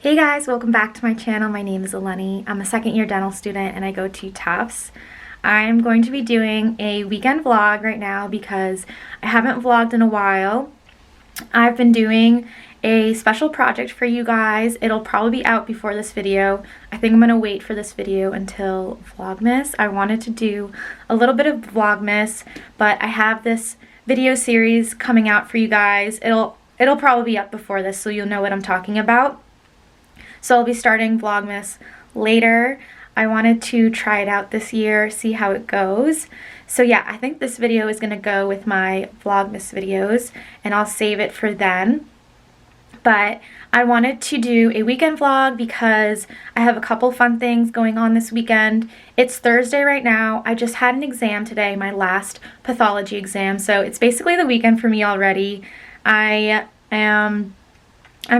Hey guys, welcome back to my channel. My name is Eleni. I'm a second-year dental student and I go to Tufts. I'm going to be doing a weekend vlog right now because I haven't vlogged in a while. I've been doing a special project for you guys. It'll probably be out before this video. I think I'm going to wait for this video until Vlogmas. I wanted to do a little bit of Vlogmas, but I have this video series coming out for you guys. It'll probably be up before this, so you'll know what I'm talking about. So I'll be starting Vlogmas later. I wanted to try it out this year, see how it goes. So yeah, I think this video is going to go with my Vlogmas videos, and I'll save it for then. But I wanted to do a weekend vlog because I have a couple fun things going on this weekend. It's Thursday right now. I just had an exam today, my last pathology exam, so it's basically the weekend for me already. I'm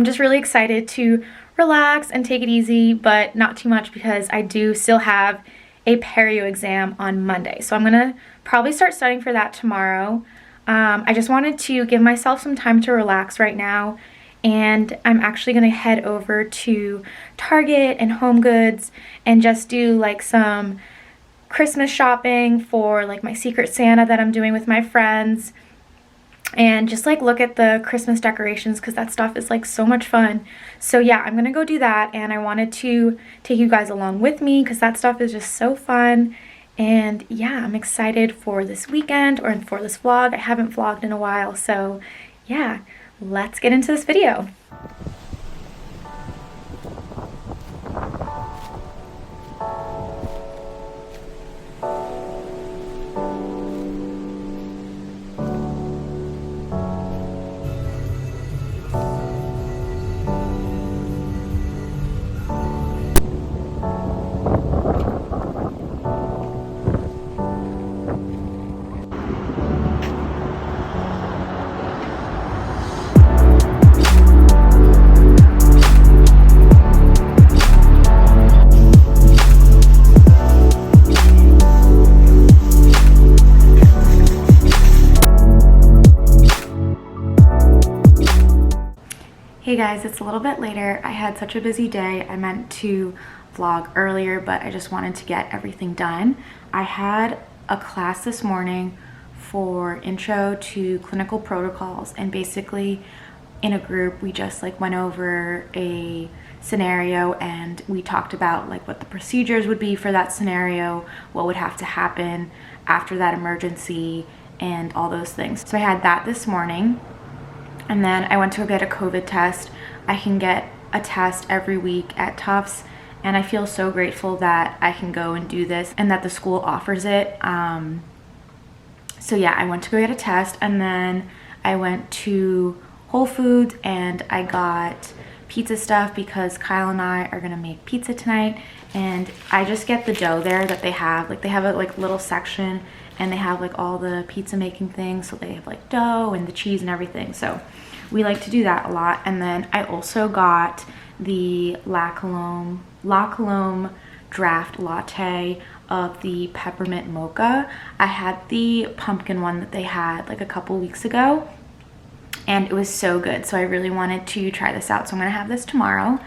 just really excited to relax and take it easy, but not too much because I do still have a perio exam on Monday. So I'm gonna probably start studying for that tomorrow. I just wanted to give myself some time to relax right now, and I'm actually gonna head over to Target and Home Goods and just do like some Christmas shopping for like my Secret Santa that I'm doing with my friends, and just like look at the Christmas decorations because that stuff is like so much fun. So yeah, I'm gonna go do that, and I wanted to take you guys along with me because that stuff is just so fun. And yeah, I'm excited for this weekend or for this vlog. I haven't vlogged in a while, so yeah, let's get into this video. Hey guys, it's a little bit later. I had such a busy day. I meant to vlog earlier, but I just wanted to get everything done. I had a class this morning for intro to clinical protocols, and basically in a group we just like went over a scenario and we talked about like what the procedures would be for that scenario, what would have to happen after that emergency, and all those things. So I had that this morning. And then I went to go get a COVID test. I can get a test every week at Tufts, and I feel so grateful that I can go and do this and that the school offers it. So yeah, I went to go get a test, and then I went to Whole Foods and I got pizza stuff because Kyle and I are gonna make pizza tonight. And I just get the dough there that they have. Like they have a like little section, and they have like all the pizza making things. So they have like dough and the cheese and everything. So we like to do that a lot. And then I also got the La Colombe draft latte of the peppermint mocha. I had the pumpkin one that they had like a couple weeks ago, and it was so good. So I really wanted to try this out. So I'm gonna have this tomorrow.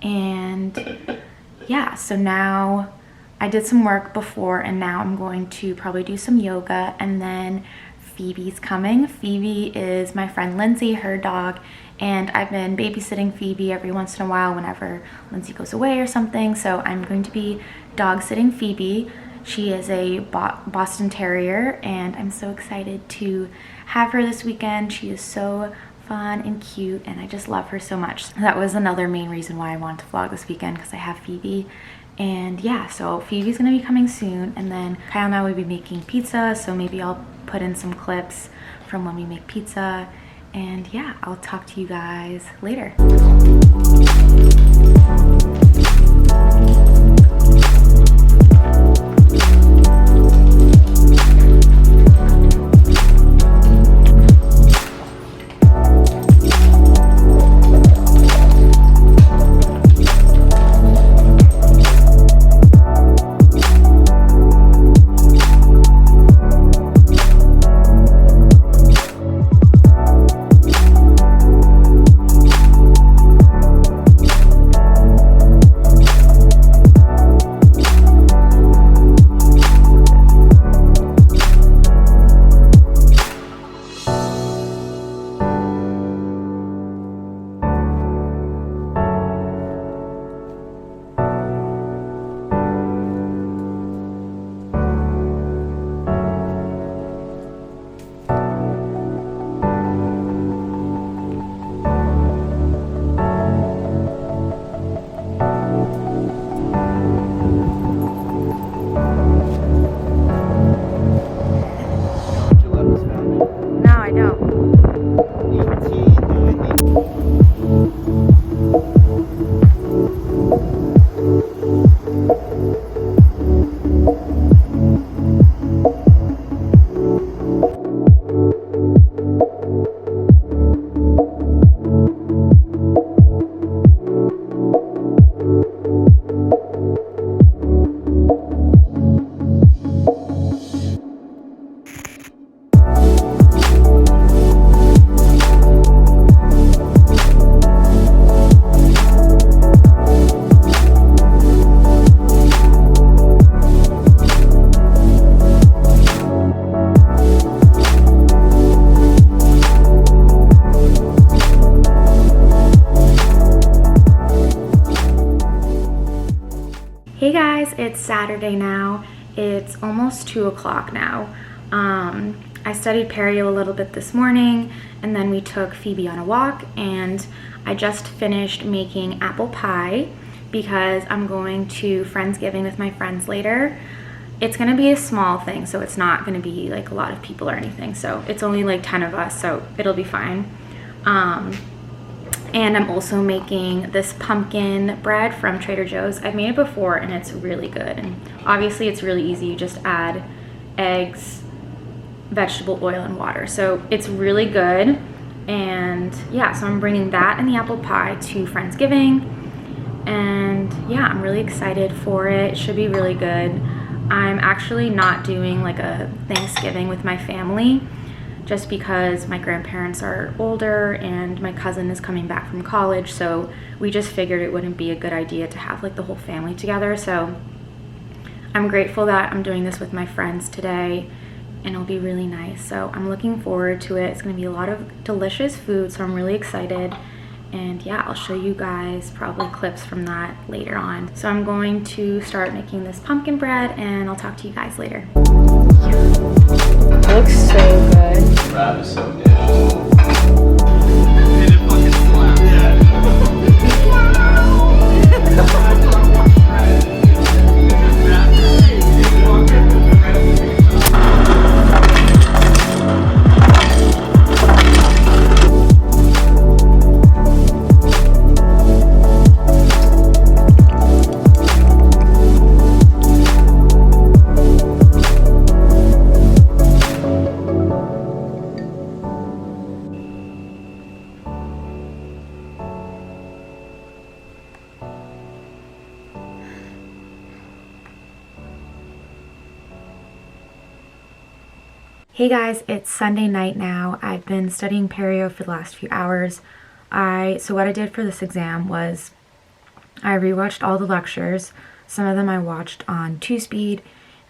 And yeah, so now I did some work before, and now I'm going to probably do some yoga, and then Phoebe's coming. Phoebe is my friend Lindsay, her dog, and I've been babysitting Phoebe every once in a while whenever Lindsay goes away or something. So I'm going to be dog sitting Phoebe. She is a Boston Terrier, and I'm so excited to have her this weekend. She is so fun and cute, and I just love her so much. That was another main reason why I wanted to vlog this weekend, because I have Phoebe. And yeah, so Phoebe's gonna be coming soon, and then Kyle and I will be making pizza, so maybe I'll put in some clips from when we make pizza. And yeah, I'll talk to you guys later. Hey guys, it's Saturday now. It's almost 2 o'clock now. I studied perio a little bit this morning, and then we took Phoebe on a walk, and I just finished making apple pie because I'm going to Friendsgiving with my friends later. It's gonna be a small thing, so it's not gonna be like a lot of people or anything. So it's only like 10 of us, so it'll be fine. And I'm also making this pumpkin bread from Trader Joe's. I've made it before and it's really good. And obviously it's really easy. You just add eggs, vegetable oil, and water. So it's really good. And yeah, so I'm bringing that and the apple pie to Friendsgiving. And yeah, I'm really excited for it. It should be really good. I'm actually not doing like a Thanksgiving with my family, just because my grandparents are older and my cousin is coming back from college, so we just figured it wouldn't be a good idea to have like the whole family together. So I'm grateful that I'm doing this with my friends today, and it'll be really nice. So I'm looking forward to it. It's gonna be a lot of delicious food, so I'm really excited. And yeah, I'll show you guys probably clips from that later on. So I'm going to start making this pumpkin bread, and I'll talk to you guys later. It looks so good. Brad is so good. Hey guys, it's Sunday night now. I've been studying perio for the last few hours. So what I did for this exam was I rewatched all the lectures. Some of them I watched on 2-speed,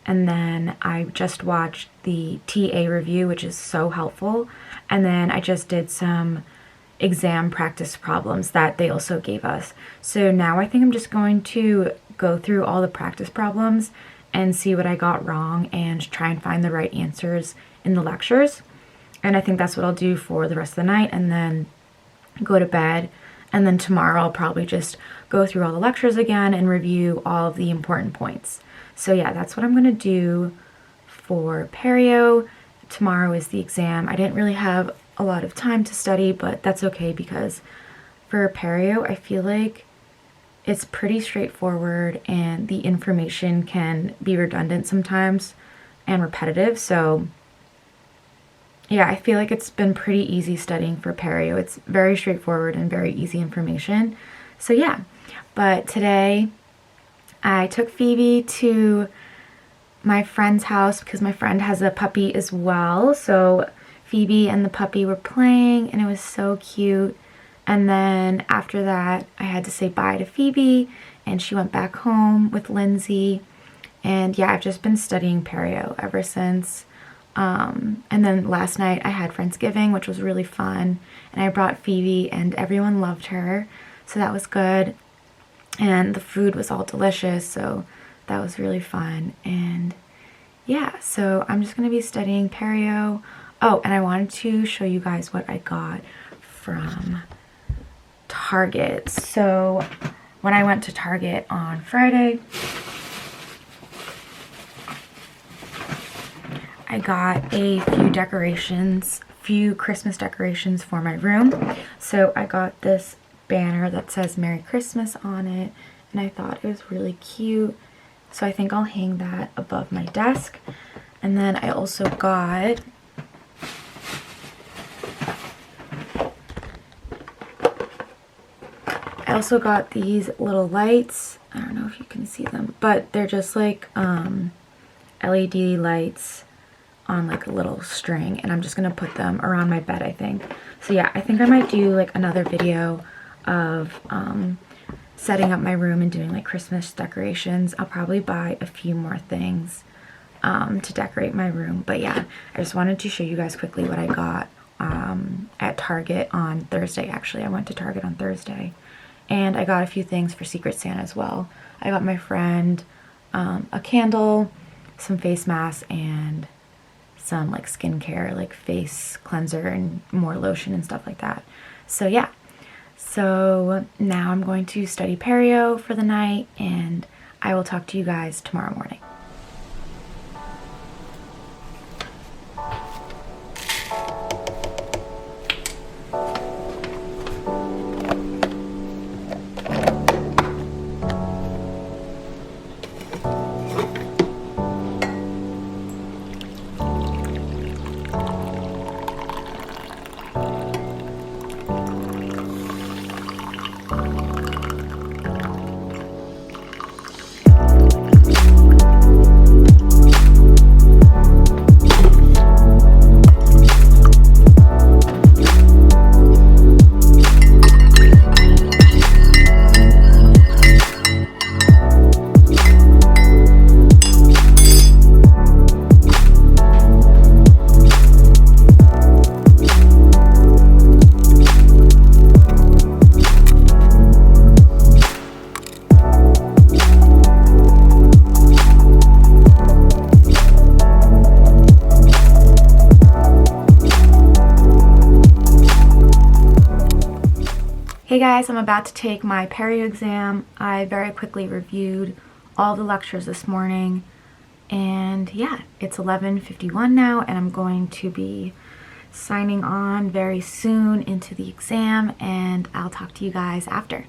and then I just watched the TA review, which is so helpful. And then I just did some exam practice problems that they also gave us. So now I think I'm just going to go through all the practice problems and see what I got wrong and try and find the right answers in the lectures. And I think that's what I'll do for the rest of the night, and then go to bed. And then tomorrow I'll probably just go through all the lectures again and review all of the important points. So yeah, that's what I'm gonna do for perio. Tomorrow is the exam. I didn't really have a lot of time to study, but that's okay, because for perio I feel like it's pretty straightforward and the information can be redundant sometimes and repetitive. So yeah, I feel like it's been pretty easy studying for perio. It's very straightforward and very easy information. So yeah, but today I took Phoebe to my friend's house because my friend has a puppy as well. So Phoebe and the puppy were playing and it was so cute. And then after that, I had to say bye to Phoebe and she went back home with Lindsay. And yeah, I've just been studying perio ever since. And then last night I had Friendsgiving, which was really fun. And I brought Phoebe and everyone loved her. So that was good. And the food was all delicious. So that was really fun. And yeah, so I'm just going to be studying perio. Oh, and I wanted to show you guys what I got from Target. So when I went to Target on Friday, I got a few Christmas decorations for my room. So I got this banner that says Merry Christmas on it, and I thought it was really cute. So I think I'll hang that above my desk. And then I also got these little lights. I don't know if you can see them, but they're just like LED lights on like a little string, and I'm just gonna put them around my bed, I think. So yeah, I think I might do like another video of setting up my room and doing like Christmas decorations. I'll probably buy a few more things to decorate my room. But yeah, I just wanted to show you guys quickly what I got at Target on Thursday. Actually, I went to Target on Thursday, And I got a few things for Secret Santa as well. I got my friend a candle, some face masks, and some like skincare, like face cleanser and more lotion and stuff like that. So yeah, so now I'm going to study perio for the night, and I will talk to you guys tomorrow morning. Hey guys, I'm about to take my perio exam. I very quickly reviewed all the lectures this morning, and yeah, it's 11:51 now, and I'm going to be signing on very soon into the exam, and I'll talk to you guys after.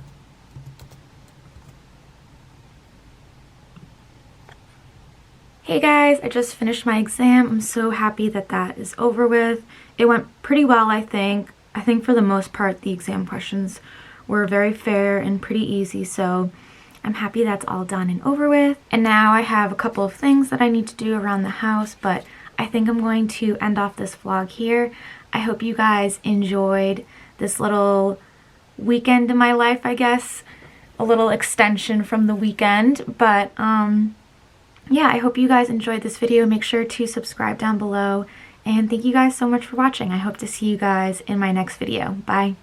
Hey guys, I just finished my exam. I'm so happy that that is over with. It went pretty well, I think. I think for the most part the exam questions were very fair and pretty easy, so I'm happy that's all done and over with. And now I have a couple of things that I need to do around the house, but I think I'm going to end off this vlog here. I hope you guys enjoyed this little weekend in my life, I guess. A little extension from the weekend, but yeah, I hope you guys enjoyed this video. Make sure to subscribe down below, and thank you guys so much for watching. I hope to see you guys in my next video. Bye.